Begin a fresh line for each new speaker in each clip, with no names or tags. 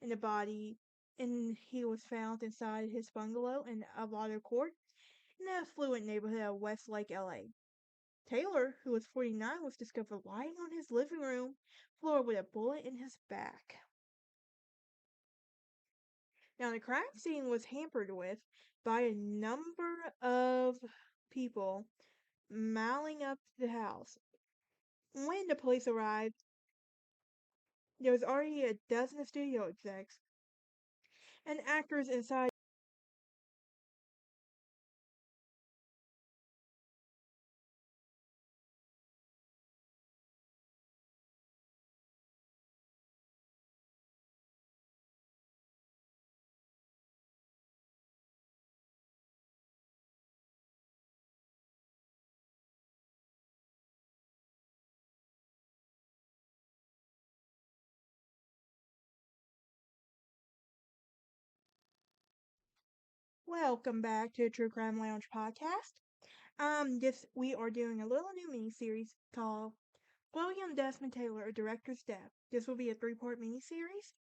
and the body, and he was found inside his bungalow in Alvarado Court in the affluent neighborhood of Westlake, LA. Taylor, who was 49, was discovered lying on his living room floor with a bullet in his back. Now, the crime scene was hampered with by a number of people mouling up the house. When the police arrived, there was already a dozen studio execs and actors inside. Welcome back to the True Crime Lounge podcast. This we are doing a little new mini series called William Desmond Taylor, a Director's Death. This will be a three-part mini series,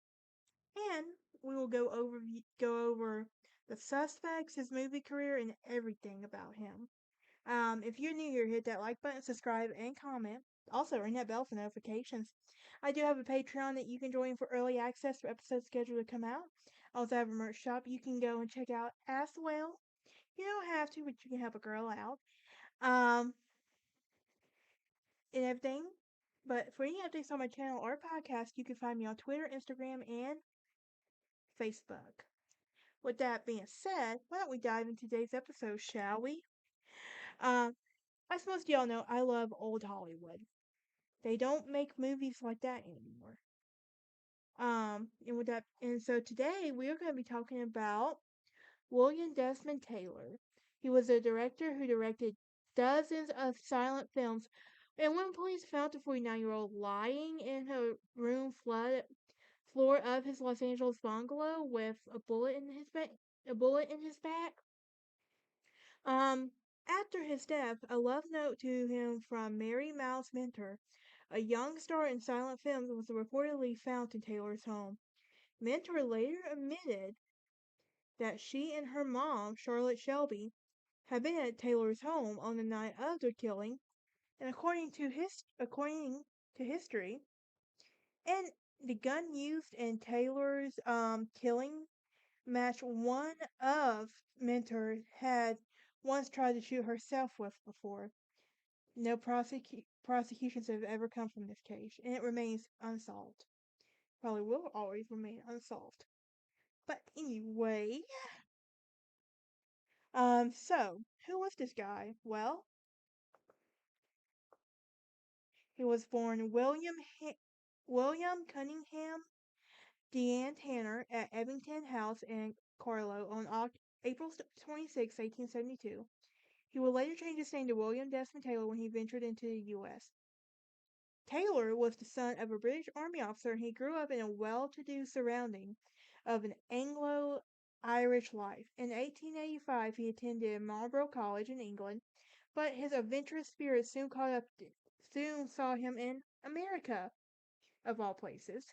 and we will go over the suspects, his movie career, and everything about him. If you're new here, hit that like button, subscribe, and comment. Also, ring that bell for notifications. I do have a Patreon that you can join for early access for episodes scheduled to come out. I also have a merch shop you can go and check out as well. You don't have to, but you can help a girl out. Um, and everything. But for any updates on my channel or podcast, you can find me on Twitter, Instagram, and Facebook. With that being said, why don't we dive into today's episode, shall we? As most of y'all know, I love old Hollywood. They don't make movies like that anymore. And so today we are going to be talking about William Desmond Taylor. He was a director who directed dozens of silent films. And when police found the 49-year-old lying in her floor of his Los Angeles bungalow with a bullet in his back, after his death, a love note to him from Mary Miles Minter, a young star in silent films, was reportedly found in Taylor's home. Minter later admitted that she and her mom, Charlotte Shelby, had been at Taylor's home on the night of the killing, and according to history, and the gun used in Taylor's killing matched one of Minter had once tried to shoot herself with before. No prosecutions have ever come from this case, and it remains unsolved. Probably will always remain unsolved. But anyway, so who was this guy? Well, he was born William Cunningham Deanne Tanner at Ebbington House in Carlow on April 26, 1872. He would later change his name to William Desmond Taylor when he ventured into the U.S. Taylor was the son of a British Army officer, and he grew up in a well-to-do surrounding of an Anglo-Irish life. In 1885, he attended Marlborough College in England, but his adventurous spirit soon saw him in America, of all places.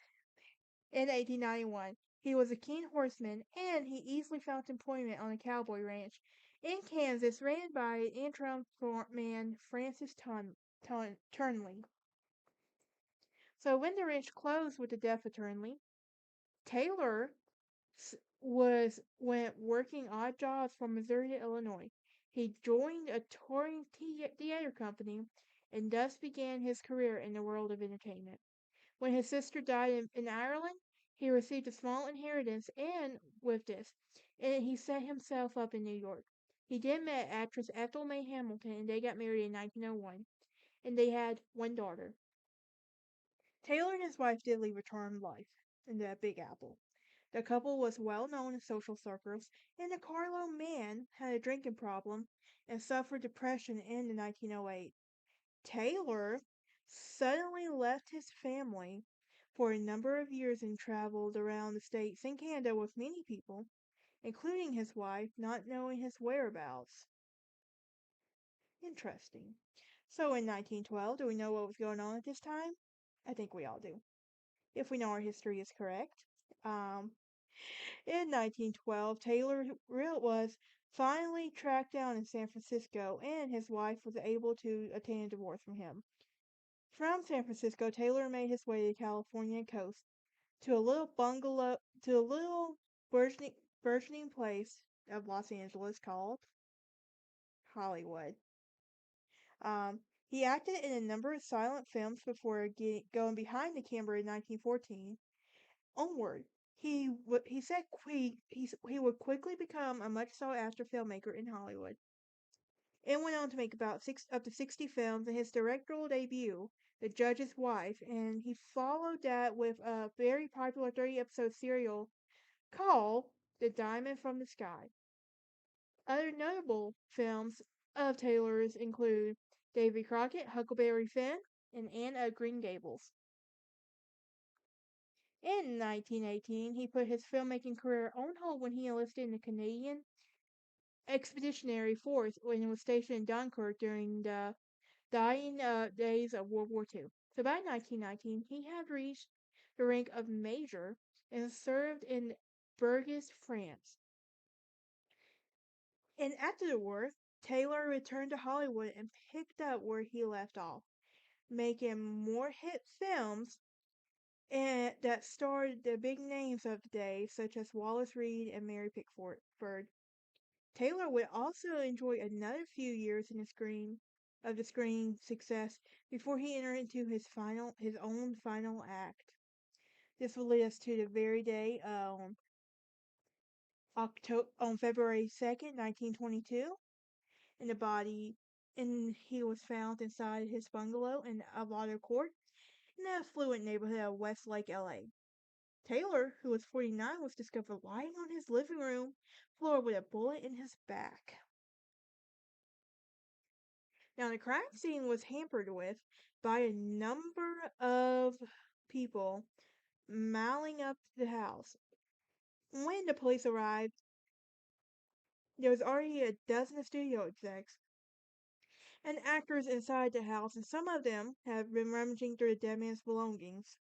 In 1891, he was a keen horseman, and he easily found employment on a cowboy ranch in Kansas ran by interim man Francis Turnley. So when the ranch closed with the death of Turnley, Taylor went working odd jobs from Missouri to Illinois. He joined a touring theater company and thus began his career in the world of entertainment. When his sister died in Ireland, he received a small inheritance and with this, and he set himself up in New York. He then met actress Ethel May Hamilton, and they got married in 1901, and they had one daughter. Taylor and his wife did lead retirement life in the Big Apple. The couple was well known in social circles, and the Carlo man had a drinking problem and suffered depression in the 1908. Taylor suddenly left his family for a number of years and traveled around the States and Canada with many people, including his wife, not knowing his whereabouts. Interesting. So in 1912, do we know what was going on at this time? I think we all do, if we know our history is correct. Um, in 1912, Taylor was finally tracked down in San Francisco, and his wife was able to obtain a divorce from him. From San Francisco, Taylor made his way to the California coast to a little bungalow, to a little burgeoning place of Los Angeles called Hollywood. He acted in a number of silent films before going behind the camera in 1914. Onward, he said he would quickly become a much sought after filmmaker in Hollywood, and went on to make about up to 60 films. In his directorial debut, The Judge's Wife, and he followed that with a very popular 30-episode serial called The Diamond from the Sky. Other notable films of Taylor's include Davy Crockett, Huckleberry Finn, and Anne of Green Gables. In 1918, he put his filmmaking career on hold when he enlisted in the Canadian Expeditionary Force when he was stationed in Dunkirk during the dying days of World War II. So by 1919, he had reached the rank of major and served in Bourges, France. And after the war, Taylor returned to Hollywood and picked up where he left off, making more hit films that starred the big names of the day, such as Wallace Reid and Mary Pickford. Taylor would also enjoy another few years in the screen success before he entered into his own final act. This will lead us to the very day on February 2nd, 1922, in the body, and he was found inside his bungalow in Alvarado Court in the affluent neighborhood of Westlake, LA. Taylor, who was 49, was discovered lying on his living room floor with a bullet in his back. Now, the crime scene was hampered with by a number of people mouling up the house. When the police arrived, there was already a dozen studio execs and actors inside the house, and some of them have been rummaging through the dead man's belongings.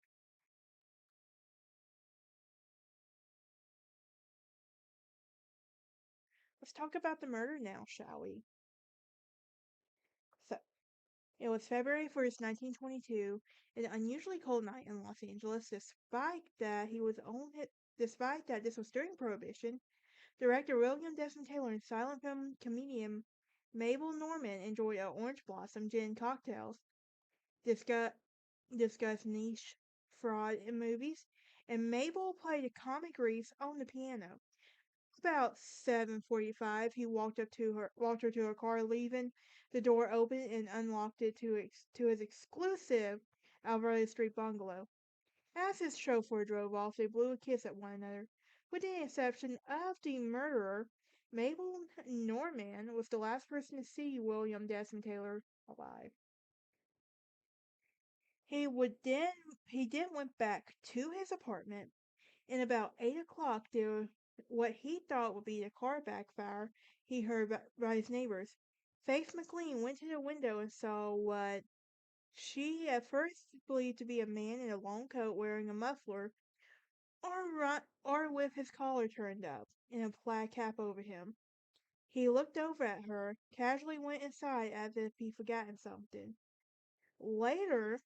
Let's talk about the murder now, shall we? So, it was February 1st, 1922, an unusually cold night in Los Angeles. Despite that this was during Prohibition, director William Desmond Taylor and silent film comedian Mabel Normand enjoyed a orange blossom gin cocktails, discuss, discuss niche fraud in movies, and Mabel played a comic relief on the piano. About 7:45, he walked her to her car, leaving the door open and unlocked it to his exclusive Alvarado Street bungalow. As his chauffeur drove off, they blew a kiss at one another. With the exception of the murderer, Mabel Normand was the last person to see William Desmond Taylor alive. He would then he then went back to his apartment, and about 8 o'clock there what he thought would be a car backfire he heard by his neighbors. Faith McLean went to the window and saw what she at first believed to be a man in a long coat wearing a muffler or with his collar turned up and a plaid cap over him. He looked over at her, casually went inside as if he'd forgotten something. Later,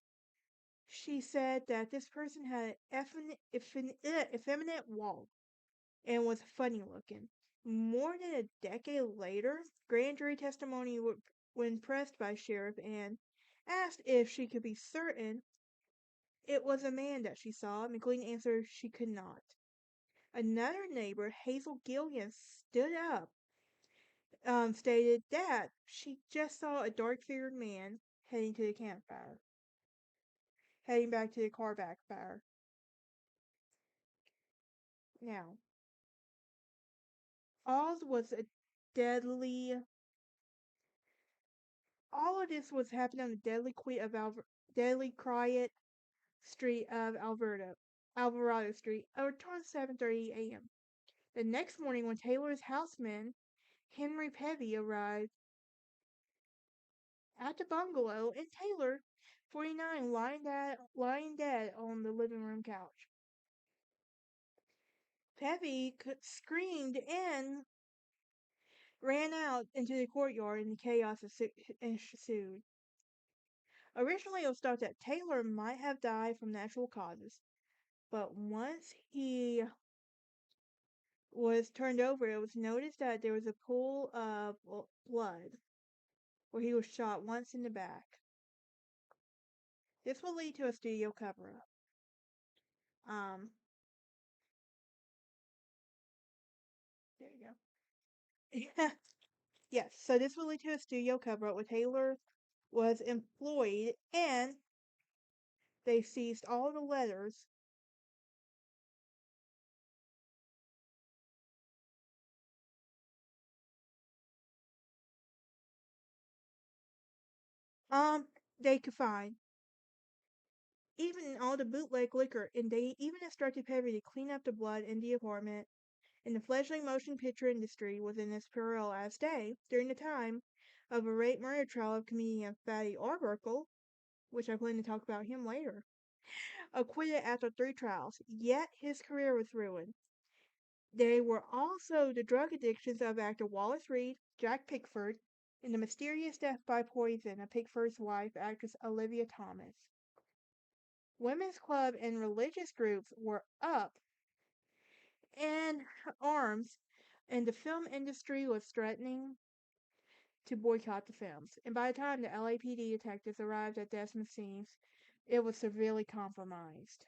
she said that this person had an effeminate walk and was funny looking. More than a decade later, grand jury testimony when pressed by sheriff and asked if she could be certain it was a man that she saw, McLean answered she could not. Another neighbor, Hazel Gillian, stood up, stated that she just saw a dark-figured man heading back to the car backfire. Now, all was a deadly. All of this was happening on the deadly quiet street of Alvarado Street, around 7:30 a.m. The next morning, when Taylor's houseman Henry Pevy arrived at the bungalow, and Taylor, 49, lying dead on the living room couch. Peppy screamed and ran out into the courtyard, and the chaos ensued. Originally, it was thought that Taylor might have died from natural causes, but once he was turned over, it was noticed that there was a pool of blood where he was shot once in the back. This will lead to a studio cover-up. There you go. Yes, so this will lead to a studio cover-up where Taylor was employed, and they seized all the letters. They could find even all the bootleg liquor, and they even instructed Peppy to clean up the blood in the apartment. And the fledgling motion picture industry was in its perilous day during the time of a rape murder trial of comedian Fatty Arbuckle, which I plan to talk about him later, acquitted after 3 trials, yet his career was ruined. They were also the drug addictions of actor Wallace Reed, Jack Pickford, and the mysterious death by poison of Pickford's wife, actress Olivia Thomas. Women's club and religious groups were up in arms, and the film industry was threatening to boycott the films. And by the time the LAPD detectives arrived at Desmond's scenes, it was severely compromised.